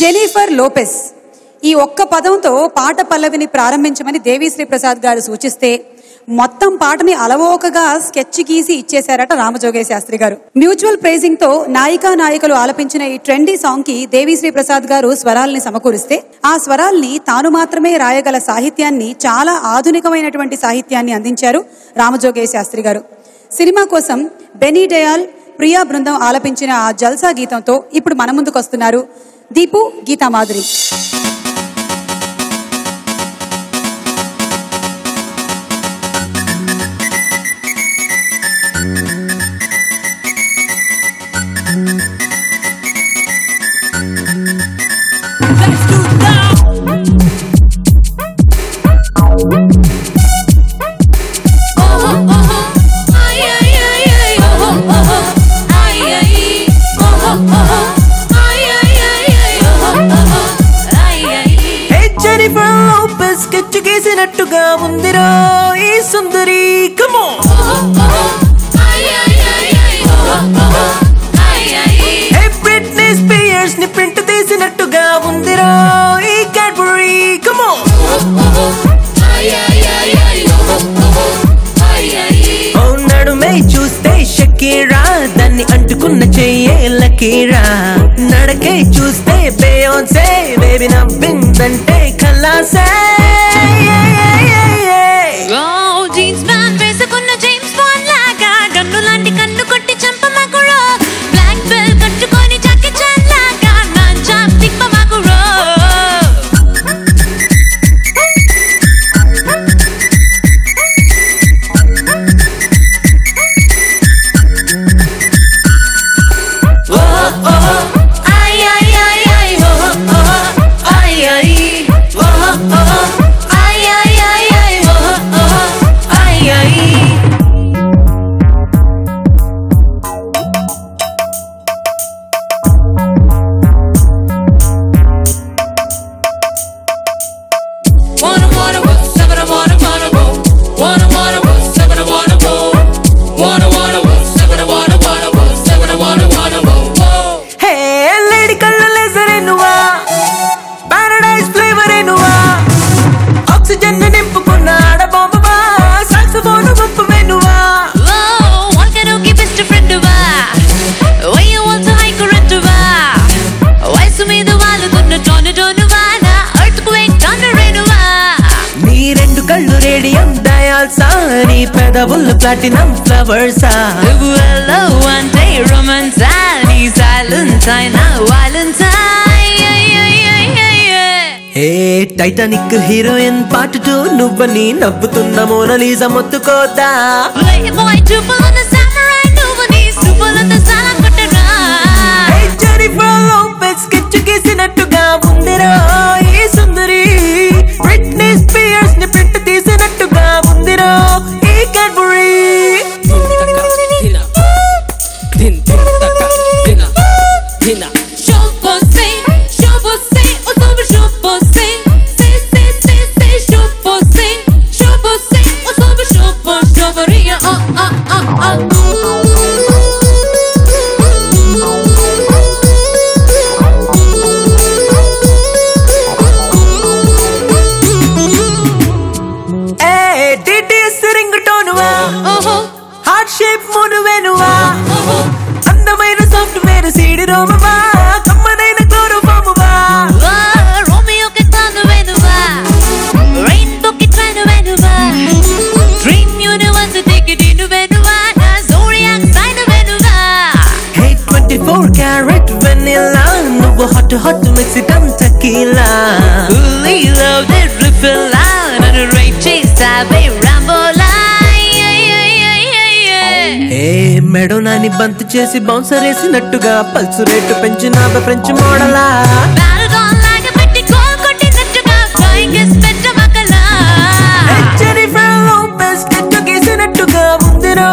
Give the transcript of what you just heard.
Jennifer Lopez ఈ ఒక్క పదంతో పాట పల్లవిని ప్రారంభించమని దేవిశ్రీ ప్రసాద్ గారు సూచిస్తే మొత్తం పాటని అలవోకగా స్కెచ్ గీసి ఇచ్చేశారట రామజోగయ్య శాస్త్రి గారు. మ్యూచువల్ ప్రైజింగ్ తో నాయికా నాయకులు ఆలపించిన ఈ ట్రెండీ సాంగ్ కి దేవిశ్రీ ప్రసాద్ గారు స్వరాల్ని సమకూరిస్తే ఆ స్వరాల్ని తాను మాత్రమే రాయగల సాహిత్యాన్ని, చాలా ఆధునికమైనటువంటి సాహిత్యాన్ని అందించారు రామజోగయ్య శాస్త్రి గారు. సినిమా కోసం బెనీ డయాల్, ప్రియా బృందం ఆలపించిన ఆ జల్సా గీతంతో ఇప్పుడు మన ముందుకు వస్తున్నారు Deepu, Geetha Madhuri. Jennifer Lopez sketch గీసినట్టుగా ఉందిరా ఈ సుందరి. Come on. Hey Britney Spears ని ప్రింట్ తీసినట్టుగా ఉందిరా ఈ క్యాడ్బరీ. Come on. ఓ నడుమే చూస్తే షకీరా, దాన్ని అంటుకున్న చెయ్యే లకీరా. నడకే చూస్తే బేయోన్సే, బేబీ నవ్విందంటే ఖలాసే. జీన్స్ ప్యాంట్ వేసుకున్న జేమ్స్ బాండ్ లాగా గన్ను లాంటి కన్ను కొట్టి చంపమాకురో. బ్లాక్ బెల్ కట్టుకొని జాకీ చాన్ లాగా నాన్ చాప్ తిప్పమాకురో. నీ పెదవులు ప్లాటినం ఫ్లవర్సా. Hello అంటే రొమాన్స్, నీ సైలెన్స్ అయినా వైలెన్స్. ఏ టైటానిక్ హీరోయిన్ పార్ట్ 2 నువ్వని నవ్వుతున్న మోనాలిసా మొత్తుకోదా. Playboy చూపులున్న samurai నువ్వని సూపులతో సాలా కొట్టరా. జెనిఫర్ లోపెస్ స్కెచ్ గీసినట్టుగా ఉందిరా ఈ సుందరి. బ్రిట్నీ స్పియర్స్ ని ప్రింట్ తీసినట్టుగా ఉందిరా ఈ క్యాడ్బరీ. హార్ట్ షేప్ మునువెనువా, అందమైన సాఫ్ట్వేర్ సీడి రోమవా, కమ్మనైన క్లోరోఫామువా. రోమియోకి తాను వెనువా, రెయిన్బోకి తాను వెనువా, డ్రీమ్ యూనివర్సిటీకి నేను వెనువా, నా జోడియాక్ సైన్ వెనువా. హే 24 క్యారెట్ వెనిలా, నువ్వు hot hot Mexican tequila. Fully loaded refill, నన్ను రైట్ చేసావే రాంబోలా. ఏ మెడోనాని బంత్ చేసి బౌన్సర్ వేసినట్టుగా పల్సు రేటు పెంచిన ఫ్రెంచ్ మోడలా. జెనిఫర్ లోపెస్ స్కెచ్ గీసినట్టుగా ఉందిరా